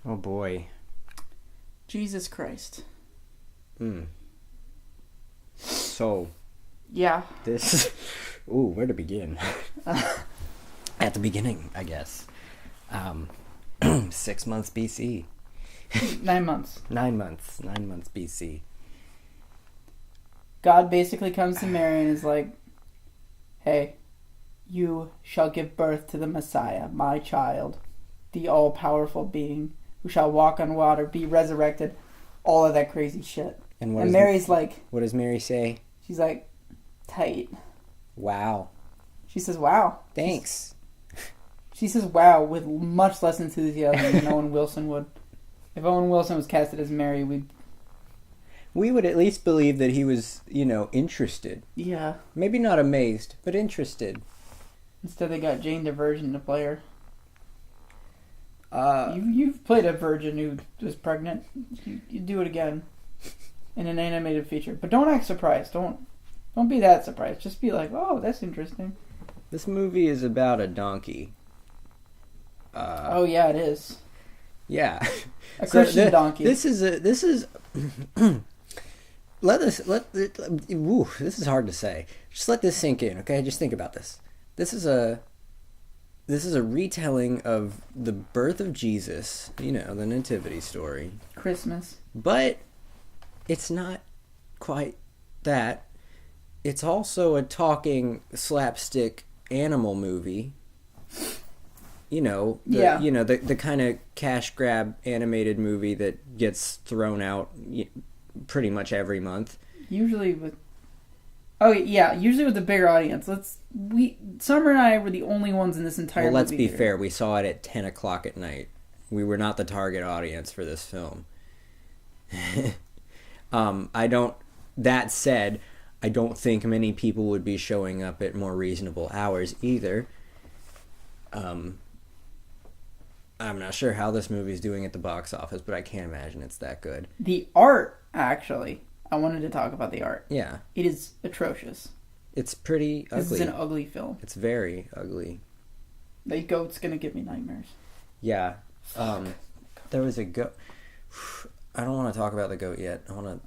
Oh boy. Jesus Christ. Hmm. So Yeah. this. Ooh, where to begin? At the beginning, I guess. 6 months BC. 9 months. 9 months. 9 months BC. God basically comes to Mary and is like, hey, you shall give birth to the Messiah, my child, the all-powerful being who shall walk on water, be resurrected, all of that crazy shit. And And Mary's like, what does Mary say? she's like, tight. Wow. She says, wow. Thanks. She says, wow, with much less enthusiasm than Owen Wilson would. If Owen Wilson was casted as Mary, We would at least believe that he was, interested. yeah. Maybe not amazed, but interested. Instead they got Jane the Virgin to play her. Uh, You've played a virgin who was pregnant. You do it again in an animated feature, but don't act surprised. Don't be that surprised. Just be like, oh, that's interesting. This movie is about a donkey. Oh yeah, it is Yeah. a Christian donkey. This is this is this is hard to say. Just let this sink in, okay? Just think about this. This is a retelling of the birth of Jesus, the nativity story. Christmas. But it's not quite that. It's also a talking slapstick animal movie. The kind of cash grab animated movie that gets thrown out pretty much every month. Usually with the bigger audience. Summer and I were the only ones in this entire Well, let's movie be theater. fair. We saw it at 10 o'clock at night. We were not the target audience for this film. That said, I don't think many people would be showing up at more reasonable hours either. I'm not sure how this movie's doing at the box office, but I can't imagine it's that good. The art, actually, I wanted to talk about the art. Yeah. It is atrocious. It's pretty ugly. This is an ugly film. It's very ugly. The goat's gonna give me nightmares. Yeah. There was a goat. I don't want to talk about the goat yet. I don't want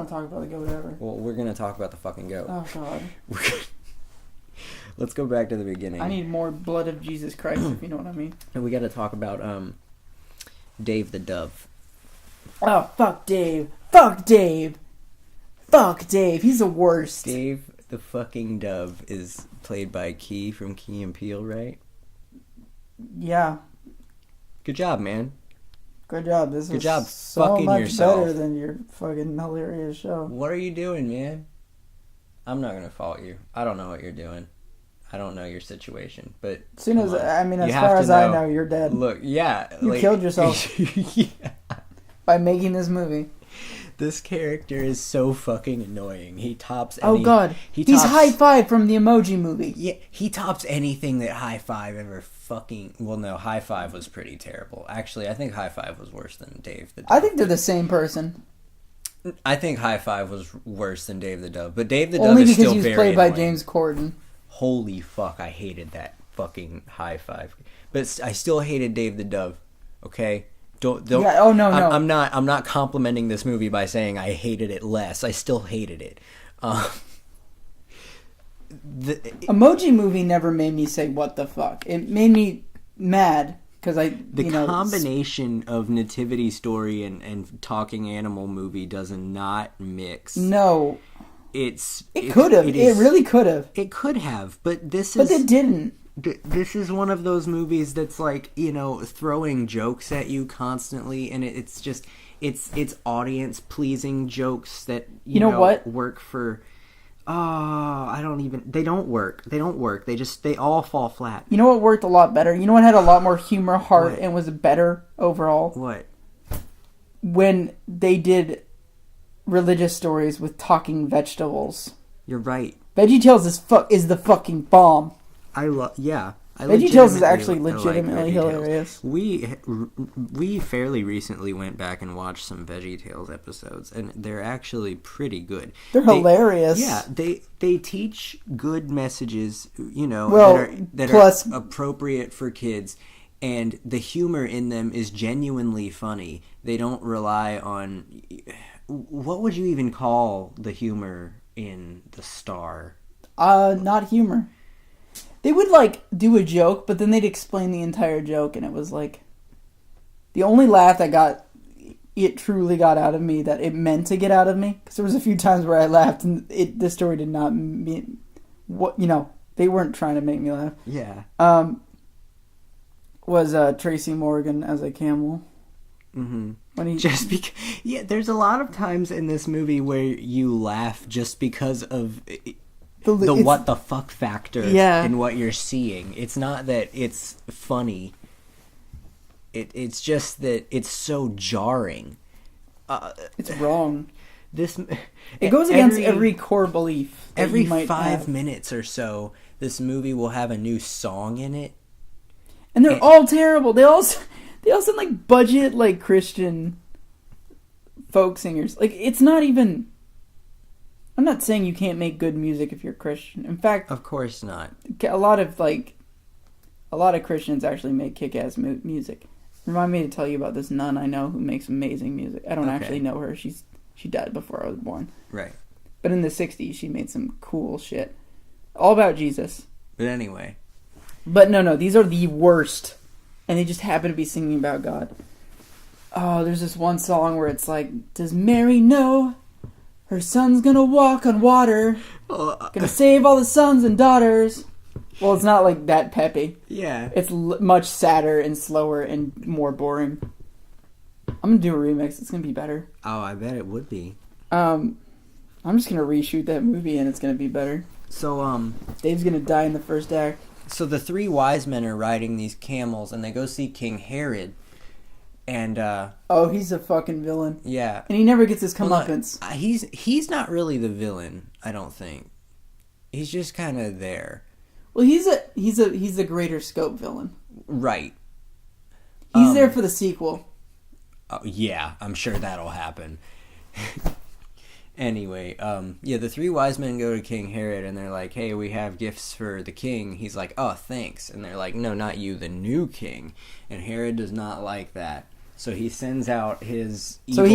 to talk about the goat ever. Well, we're going to talk about the fucking goat. Oh, God. Let's go back to the beginning. I need more blood of Jesus Christ, if you know what I mean. And we got to talk about Dave the Dove. Oh, fuck Dave. Fuck Dave. Fuck Dave. He's the worst. Dave the fucking Dove is played by Key from Key and Peele, right? Yeah. Good job, man. Good job. This Good is job so fucking much yourself. better than your fucking hilarious show. What are you doing, man? I'm not going to fault you. I don't know what you're doing. I don't know your situation, but As soon as, come on. as You far have to as I know, you're dead. Look, yeah. You killed yourself. Yeah. By making this movie. This character is so fucking annoying. He tops any... Oh, God. He's He's High Five from the Emoji Movie. Yeah, he tops anything that High Five ever fucking... Well, no, High Five was pretty terrible. Actually, I think High Five was worse than Dave the Dove. I think they're the same person. I think High Five was worse than Dave the Dove. But Dave the Dove Only is because still he was very played by annoying. James Corden. Holy fuck, I hated that fucking High Five. But I still hated Dave the Dove. Okay? Don't. Yeah, oh, no. I'm not complimenting this movie by saying I hated it less. I still hated it. Emoji Movie never made me say what the fuck. It made me mad because The combination of nativity story and talking animal movie does not mix. No, It could have. It really could have. It could have, but this But is. it didn't. This is one of those movies that's like, throwing jokes at you constantly, and it's just it's audience pleasing jokes that You know what? work for. They don't work. They all fall flat. You know what worked a lot better? You know what had a lot more humor, heart, What? and was better overall? What? When they did religious stories with talking vegetables. You're right. VeggieTales is the fucking bomb. VeggieTales is actually legitimately hilarious. We fairly recently went back and watched some VeggieTales episodes, and they're actually pretty good. They're hilarious. Yeah, they teach good messages, Well, that plus- are appropriate for kids, and the humor in them is genuinely funny. They don't rely on, what would you even call the humor in The Star? Not humor. They would like do a joke, but then they'd explain the entire joke, and it was like the only laugh that truly got out of me, that it meant to get out of me, because there was a few times where I laughed and the story did not mean what, they weren't trying to make me laugh. Yeah. Was Tracy Morgan as a camel. Mm-hmm. When he there's a lot of times in this movie where you laugh just because of the what the fuck factor in what you're seeing. It's not that it's funny. It's just that it's so jarring. It's wrong. It goes against every core belief. Every 5 minutes or so, this movie will have a new song in it, and they're all terrible. They all sound like budget, like Christian folk singers. Like, it's not even. I'm not saying you can't make good music if you're Christian. In fact, of course not. A lot of Christians actually make kick-ass music. Remind me to tell you about this nun I know who makes amazing music. I don't actually know her. She died before I was born. Right. But in the 60s, she made some cool shit. All about Jesus. But anyway. But no, these are the worst. And they just happen to be singing about God. Oh, there's this one song where it's like, does Mary know her son's gonna walk on water? Gonna save all the sons and daughters. Well, it's not like that peppy. Yeah. It's much sadder and slower and more boring. I'm gonna do a remix. It's gonna be better. Oh, I bet it would be. I'm just gonna reshoot that movie and it's gonna be better. So, Dave's gonna die in the first act. So the three wise men are riding these camels and they go see King Herod. And, he's a fucking villain. Yeah. And he never gets his comeuppance. Well, he's not really the villain, I don't think. He's just kind of there. Well, he's a greater scope villain. Right. He's there for the sequel. Oh, yeah, I'm sure that'll happen. Anyway, the three wise men go to King Herod and they're like, hey, we have gifts for the king. He's like, oh, thanks. And they're like, no, not you, the new king. And Herod does not like that. So he sends out his evil... So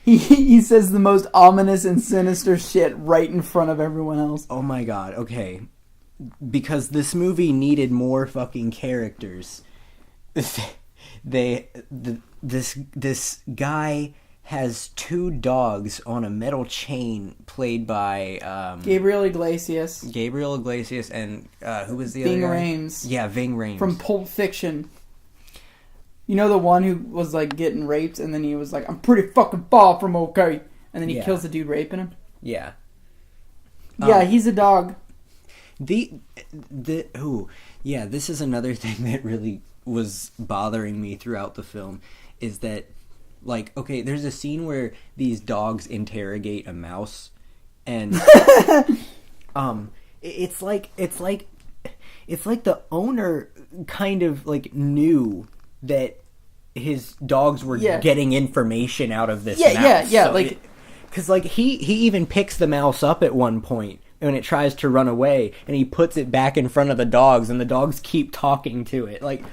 he says the most ominous and sinister shit right in front of everyone else. Oh my god, okay. Because this movie needed more fucking characters. This guy has two dogs on a metal chain played by... Gabriel Iglesias. And who was the other guy? Ving Rhames. Yeah, Ving Rhames. From Pulp Fiction. You know the one who was like getting raped and then he was like, I'm pretty fucking far from okay. And then he kills the dude raping him? Yeah. Yeah, he's a dog. This is another thing that really was bothering me throughout the film, is that, like, okay, there's a scene where these dogs interrogate a mouse, and it's like the owner kind of like knew that his dogs were getting information out of this mouse. Yeah, so like, because like he even picks the mouse up at one point when it tries to run away, and he puts it back in front of the dogs, and the dogs keep talking to it, like.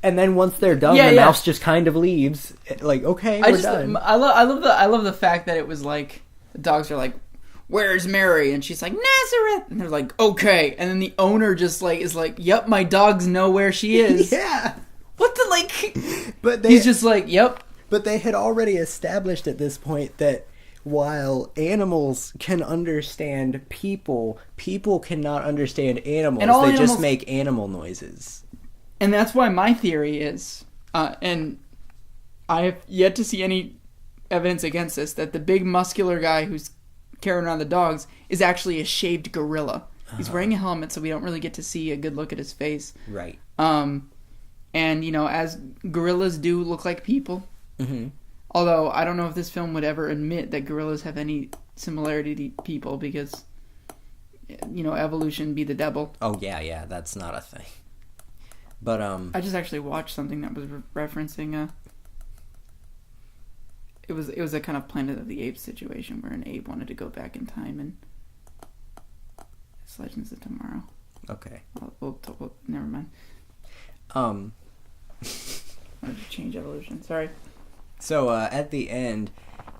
And then once they're done, the mouse just kind of leaves. Like, okay, we're done. I love the fact that it was like the dogs are like, "Where's Mary?" And she's like, "Nazareth." And they're like, "Okay." And then the owner just like is like, "Yep, my dogs know where she is." Yeah. What the like? But he's just like, "Yep." But they had already established at this point that while animals can understand people, people cannot understand animals. They just make animal noises. And that's why my theory is, and I have yet to see any evidence against this, that the big muscular guy who's carrying around the dogs is actually a shaved gorilla. He's wearing a helmet, so we don't really get to see a good look at his face. Right. And, you know, as gorillas do look like people. Mm-hmm. Although, I don't know if this film would ever admit that gorillas have any similarity to people because, you know, evolution be the devil. Oh, yeah, that's not a thing. But, I just actually watched something that was referencing, it was a kind of Planet of the Apes situation where an ape wanted to go back in time and it's Legends of Tomorrow. Okay. We'll never mind. I have to change evolution. Sorry. So at the end,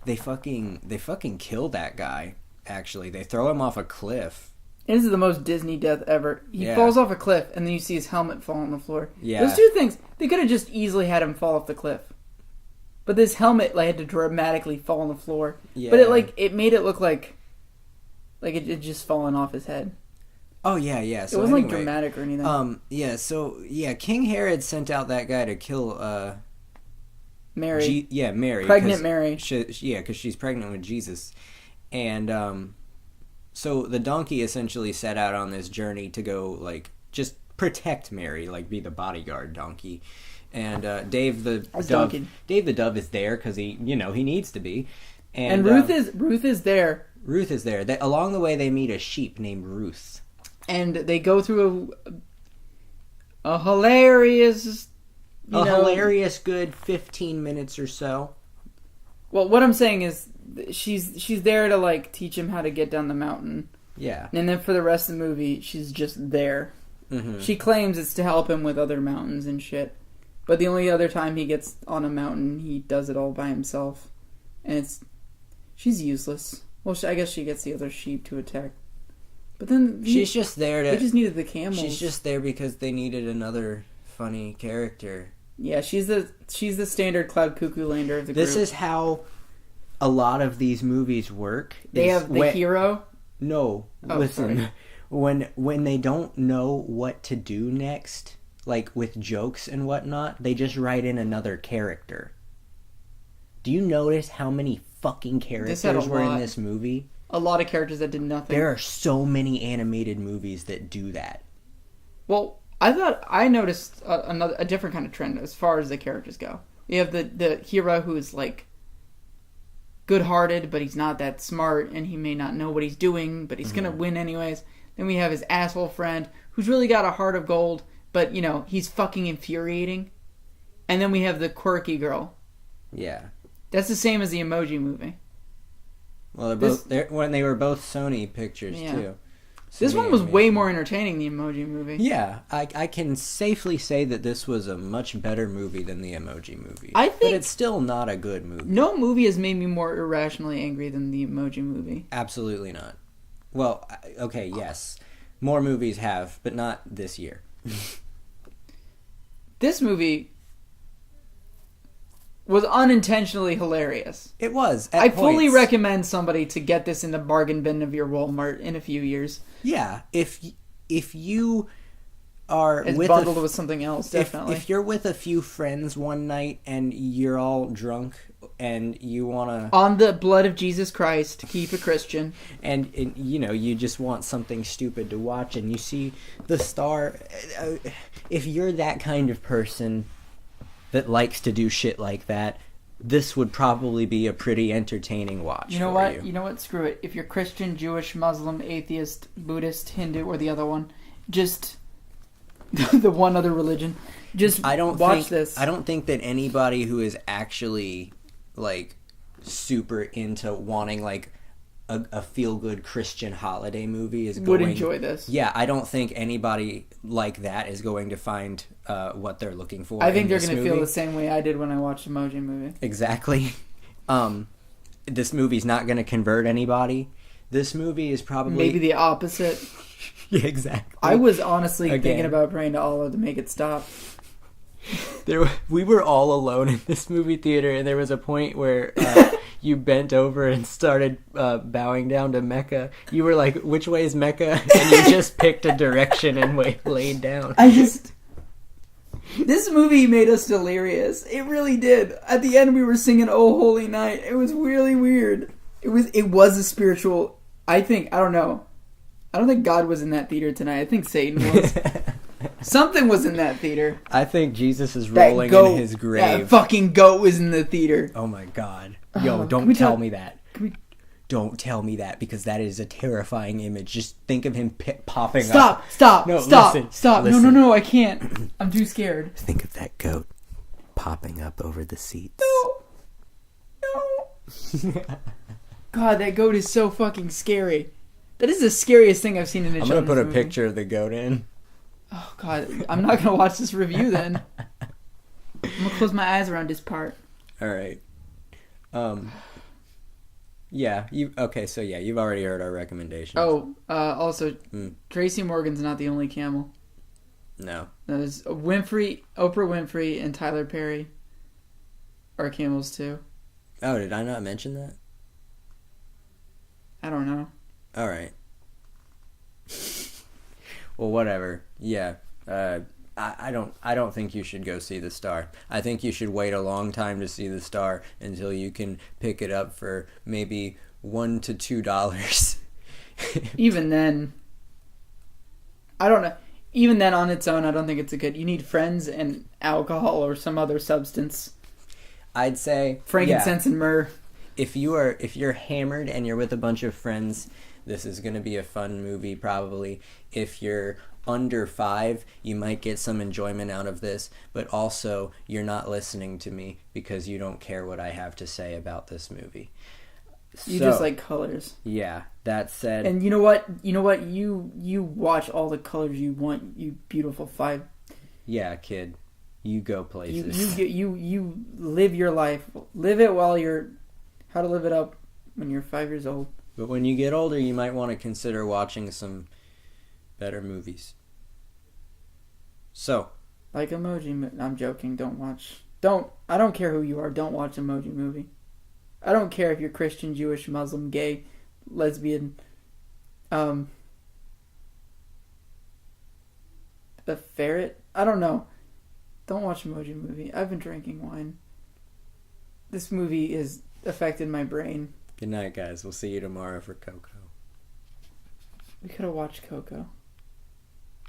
they fucking kill that guy. Actually, they throw him off a cliff. This is the most Disney death ever. He falls off a cliff, and then you see his helmet fall on the floor. Yeah. Those two things, they could have just easily had him fall off the cliff. But this helmet had to dramatically fall on the floor. Yeah. But it made it look like it had just fallen off his head. Oh, yeah. So it wasn't dramatic or anything. King Herod sent out that guy to kill Mary. Mary. Pregnant Mary. Because she's pregnant with Jesus. And so the donkey essentially set out on this journey to go, just protect Mary, be the bodyguard donkey. And Dave the Dove is there because he needs to be. And Ruth is there. Ruth is there. Along the way, they meet a sheep named Ruth. And they go through a hilarious... hilarious good 15 minutes or so. Well, what I'm saying is she's there to teach him how to get down the mountain. Yeah. And then for the rest of the movie, she's just there. Mm-hmm. She claims it's to help him with other mountains and shit. But the only other time he gets on a mountain, he does it all by himself. And she's useless. Well, I guess she gets the other sheep to attack. But then she's just there to... They just needed the camels. She's just there because they needed another funny character. Yeah, she's the standard Cloud Cuckoo Lander of the group. This is how a lot of these movies work. They have the hero? No. Listen. Sorry. When they don't know what to do next, with jokes and whatnot, they just write in another character. Do you notice how many fucking characters were in this movie? A lot of characters that did nothing. There are so many animated movies that do that. Well, I noticed a different kind of trend as far as the characters go. You have the hero who's good-hearted, but he's not that smart, and he may not know what he's doing, but he's gonna win anyways. Then we have his asshole friend who's really got a heart of gold, but he's fucking infuriating. And then we have the quirky girl. Yeah. That's the same as the Emoji Movie. Well, when they were both Sony pictures too. This one was way more entertaining, the Emoji Movie. Yeah, I can safely say that this was a much better movie than the Emoji Movie. I think, but it's still not a good movie. No movie has made me more irrationally angry than the Emoji Movie. Absolutely not. Well, okay, yes. More movies have, but not this year. This movie was unintentionally hilarious. It was. I fully recommend somebody to get this in the bargain bin of your Walmart in a few years. Yeah, if you are bundled with something else, definitely. If you're with a few friends one night and you're all drunk and you want to... On the blood of Jesus Christ, keep a Christian. And you just want something stupid to watch and you see the star... If you're that kind of person that likes to do shit like that, this would probably be a pretty entertaining watch. You know what? You know what? Screw it. If you're Christian, Jewish, Muslim, atheist, Buddhist, Hindu, or the other one, just the one other religion, just watch this. I don't think that anybody who is actually super into wanting a feel-good Christian holiday movie would enjoy this. Yeah, I don't think anybody like that is going to find what they're looking for. I think they're going to feel the same way I did when I watched Emoji Movie. Exactly. This movie's not going to convert anybody. This movie is probably... Maybe the opposite. Yeah, exactly. I was honestly thinking about praying to Allah to make it stop. We were all alone in this movie theater, and there was a point where you bent over and started bowing down to Mecca. You were like, which way is Mecca? And you just picked a direction and laid down. This movie made us delirious. It really did. At the end, we were singing "Oh Holy Night." It was really weird. It was a spiritual... I don't know. I don't think God was in that theater tonight. I think Satan was. Something was in that theater. I think Jesus is rolling in his grave. That fucking goat was in the theater. Oh my God. Yo, don't tell me that. Don't tell me that, because that is a terrifying image. Just think of him popping up. Stop. No, stop. Listen, stop. Listen. No, I can't. I'm too scared. Think of that goat popping up over the seats. No. God, that goat is so fucking scary. That is the scariest thing I've seen in a children's movie. I'm going to put a picture of the goat in. Oh, God, I'm not gonna watch this review then. I'm gonna close my eyes around this part. All right. Yeah. So you've already heard our recommendations. Oh, also, Tracy Morgan's not the only camel. No. There's Oprah Winfrey, and Tyler Perry are camels too. Oh, did I not mention that? I don't know. All right. Well, whatever. Yeah. I don't think you should go see The Star. I think you should wait a long time to see The Star until you can pick it up for maybe $1 to $2. Even then, I don't know. Even then, on its own, I don't think it's a good. You need friends and alcohol or some other substance. I'd say frankincense and myrrh. If you're hammered and you're with a bunch of friends, this is going to be a fun movie probably. If you're under 5, you might get some enjoyment out of this, but also you're not listening to me because you don't care what I have to say about this movie. You just like colors. Yeah, that said. And you know what? You watch all the colors you want, you beautiful 5. Yeah, kid. You go places. You live your life. Live it while you're... How to live it up when you're 5 years old. But when you get older, you might want to consider watching some better movies. So. Like Emoji... I'm joking. I don't care who you are. Don't watch Emoji Movie. I don't care if you're Christian, Jewish, Muslim, gay, lesbian, a ferret. I don't know. Don't watch Emoji Movie. I've been drinking wine. This movie has affected my brain. Good night, guys. We'll see you tomorrow for Coco. We could have watched Coco.